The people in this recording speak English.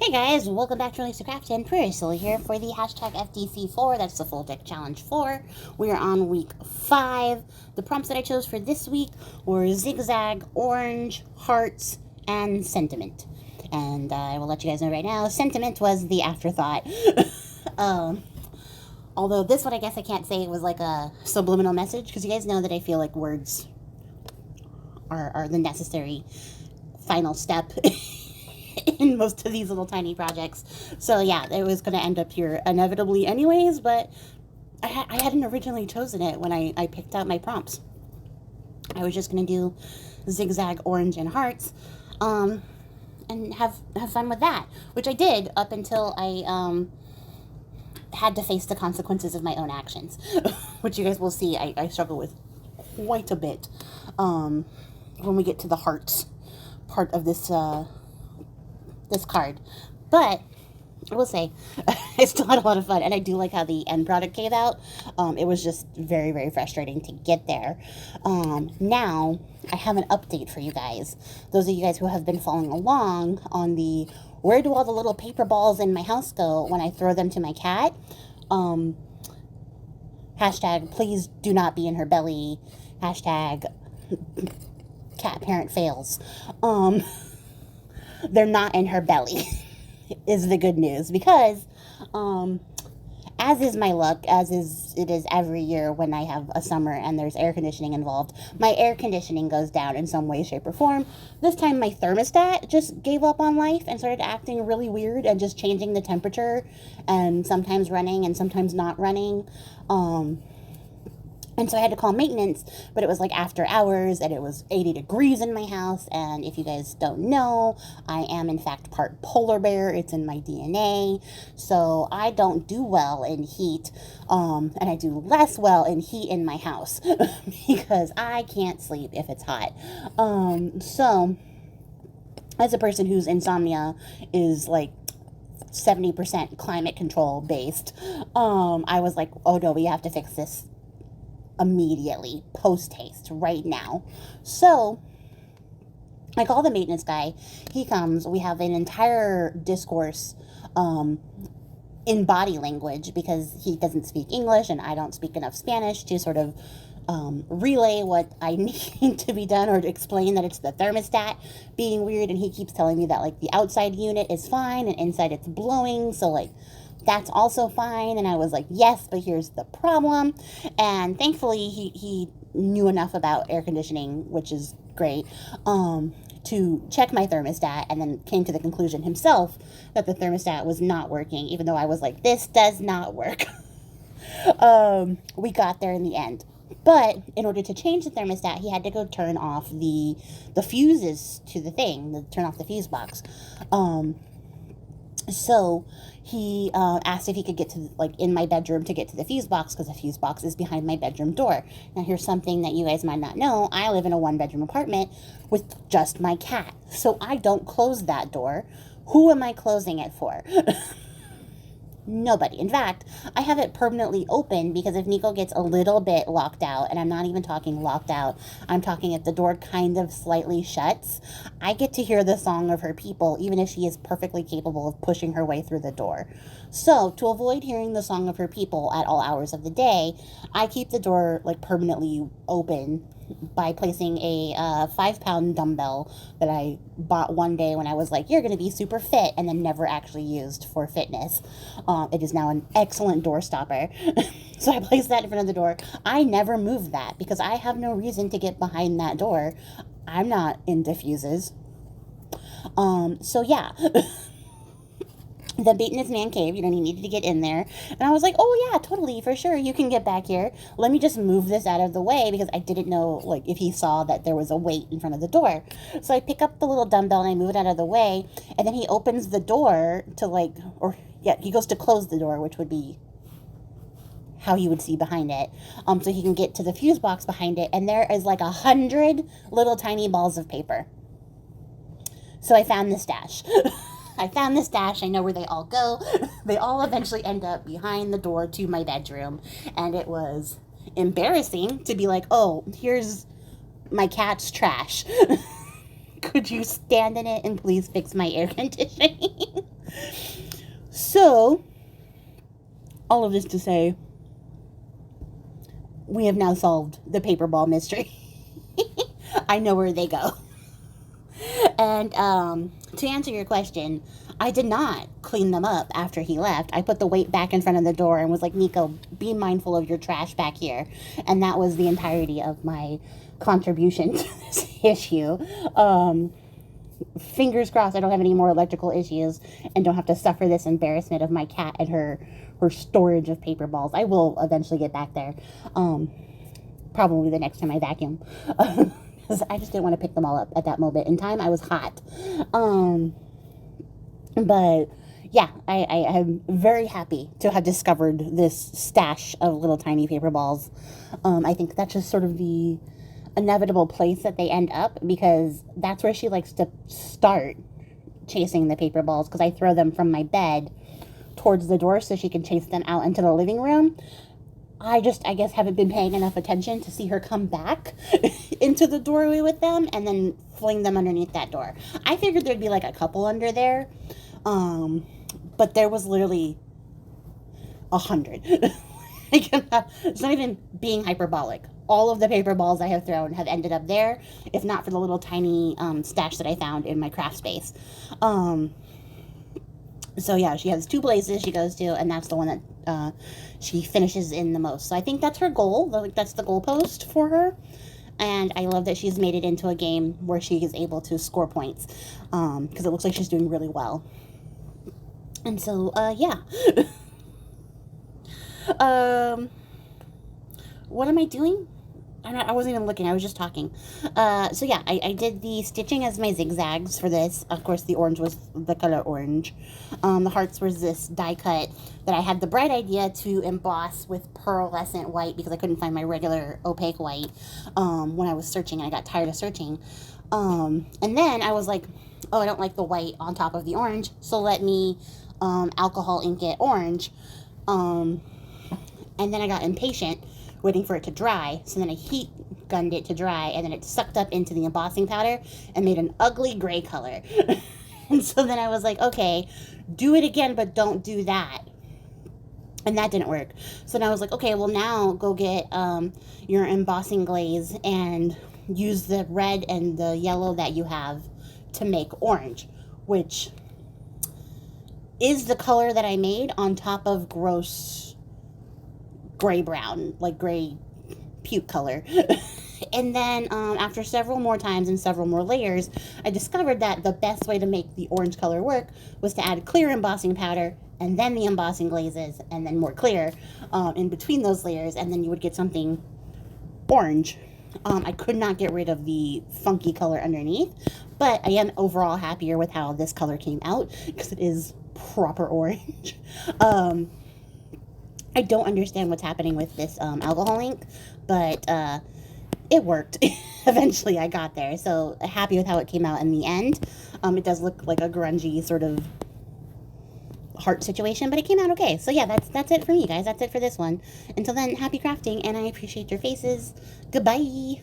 Hey guys, welcome back to releasethecraftin. Priscilla here for the hashtag FTC4. That's the full deck challenge 4. We are on week 5. The prompts that I chose for this week were zigzag, orange, hearts, and sentiment. And I will let you guys know right now, sentiment was the afterthought. Although this one I guess I can't say it was like a subliminal message, because you guys know that I feel like words are the necessary final step in most of these little tiny projects. So yeah, it was going to end up here inevitably anyways, but I hadn't originally chosen it when I picked out my prompts. I was just going to do zigzag, orange, and hearts, and have fun with that, which I did up until I had to face the consequences of my own actions, which you guys will see I struggle with quite a bit when we get to the hearts part of this this card. But I will say I still had a lot of fun, and I do like how the end product came out. It was just very, very frustrating to get there. Now I have an update for you guys, those of you guys who have been following along on the where do all the little paper balls in my house go when I throw them to my cat. Hashtag please do not be in her belly. Hashtag cat parent fails. They're not in her belly is the good news, because as is my luck, as it is every year when I have a summer and there's air conditioning involved, my air conditioning goes down in some way, shape, or form. This time my thermostat just gave up on life and started acting really weird and just changing the temperature, and sometimes running and sometimes not running. And so I had to call maintenance, but it was like after hours, and it was 80 degrees in my house. And if you guys don't know, I am in fact part polar bear. It's in my DNA. So I don't do well in heat, and I do less well in heat in my house because I can't sleep if it's hot. So as a person whose insomnia is like 70% climate control based, I was like, oh no, we have to fix this immediately, post haste, right now. So I call the maintenance guy. He comes. We have an entire discourse in body language, because he doesn't speak English and I don't speak enough Spanish to sort of relay what I need to be done, or to explain that it's the thermostat being weird. And he keeps telling me that like the outside unit is fine and inside it's blowing, so like that's also fine. And I was like, yes, but here's the problem. And thankfully he knew enough about air conditioning, which is great, to check my thermostat, and then came to the conclusion himself that the thermostat was not working, even though I was like, this does not work. We got there in the end. But in order to change the thermostat, he had to go turn off the fuses to the thing, turn off the fuse box. So he asked if he could get to, like, in my bedroom to get to the fuse box, because the fuse box is behind my bedroom door. Now, here's something that you guys might not know. I live in a 1-bedroom apartment with just my cat, so I don't close that door. Who am I closing it for? Nobody. In fact, I have it permanently open, because if Nico gets a little bit locked out, and I'm not even talking locked out, I'm talking if the door kind of slightly shuts, I get to hear the song of her people, even if she is perfectly capable of pushing her way through the door. So, to avoid hearing the song of her people at all hours of the day, I keep the door like permanently open by placing a 5-pound dumbbell that I bought one day when I was like, you're going to be super fit, and then never actually used for fitness. It is now an excellent door stopper. So I placed that in front of the door. I never moved that because I have no reason to get behind that door. I'm not into fuses. So yeah. The maintenance man cave, he needed to get in there. And I was like, oh yeah, totally, for sure, you can get back here. Let me just move this out of the way, because I didn't know, like, if he saw that there was a weight in front of the door. So I pick up the little dumbbell and I move it out of the way. And then he opens the door to, like, he goes to close the door, which would be how he would see behind it. So he can get to the fuse box behind it. And there is like 100 little tiny balls of paper. So I found the stash. I found the stash. I know where they all go. They all eventually end up behind the door to my bedroom. And it was embarrassing to be like, oh, here's my cat's trash. Could you stand in it and please fix my air conditioning? So, all of this to say, we have now solved the paper ball mystery. I know where they go. And to answer your question, I did not clean them up after he left. I put the weight back in front of the door and was like, Nico, be mindful of your trash back here. And that was the entirety of my contribution to this issue. Fingers crossed I don't have any more electrical issues and don't have to suffer this embarrassment of my cat and her storage of paper balls. I will eventually get back there. Probably the next time I vacuum. I just didn't want to pick them all up at that moment in time. I was hot. But yeah, I am very happy to have discovered this stash of little tiny paper balls. I think that's just sort of the inevitable place that they end up, because that's where she likes to start chasing the paper balls, because I throw them from my bed towards the door so she can chase them out into the living room. I guess, haven't been paying enough attention to see her come back into the doorway with them and then fling them underneath that door. I figured there'd be like a couple under there, but there was literally 100. It's not even being hyperbolic. All of the paper balls I have thrown have ended up there, if not for the little tiny stash that I found in my craft space. So yeah, she has 2 places she goes to, and that's the one that she finishes in the most. So I think that's her goal. Like, that's the goalpost for her. And I love that she's made it into a game where she is able to score points, because it looks like she's doing really well. And so, yeah. What am I doing? I wasn't even looking. I was just talking. So yeah, I did the stitching as my zigzags for this. Of course, the orange was the color orange. The hearts was this die cut that I had the bright idea to emboss with pearlescent white, because I couldn't find my regular opaque white when I was searching, and I got tired of searching. And then I was like, oh, I don't like the white on top of the orange, so let me alcohol ink it orange. And then I got impatient waiting for it to dry, so then I heat gunned it to dry, and then it sucked up into the embossing powder and made an ugly gray color. And so then I was like, okay, do it again, but don't do that. And that didn't work. So then I was like, okay, well, now go get your embossing glaze and use the red and the yellow that you have to make orange, which is the color that I made on top of gross gray brown, like gray puke color. And then after several more times and several more layers, I discovered that the best way to make the orange color work was to add clear embossing powder and then the embossing glazes and then more clear in between those layers, and then you would get something orange. I could not get rid of the funky color underneath, but I am overall happier with how this color came out, because it is proper orange. I don't understand what's happening with this alcohol ink, but it worked. Eventually I got there, so happy with how it came out in the end. It does look like a grungy sort of heart situation, but it came out okay. So yeah, that's it for me, guys. That's it for this one. Until then, happy crafting, and I appreciate your faces. Goodbye.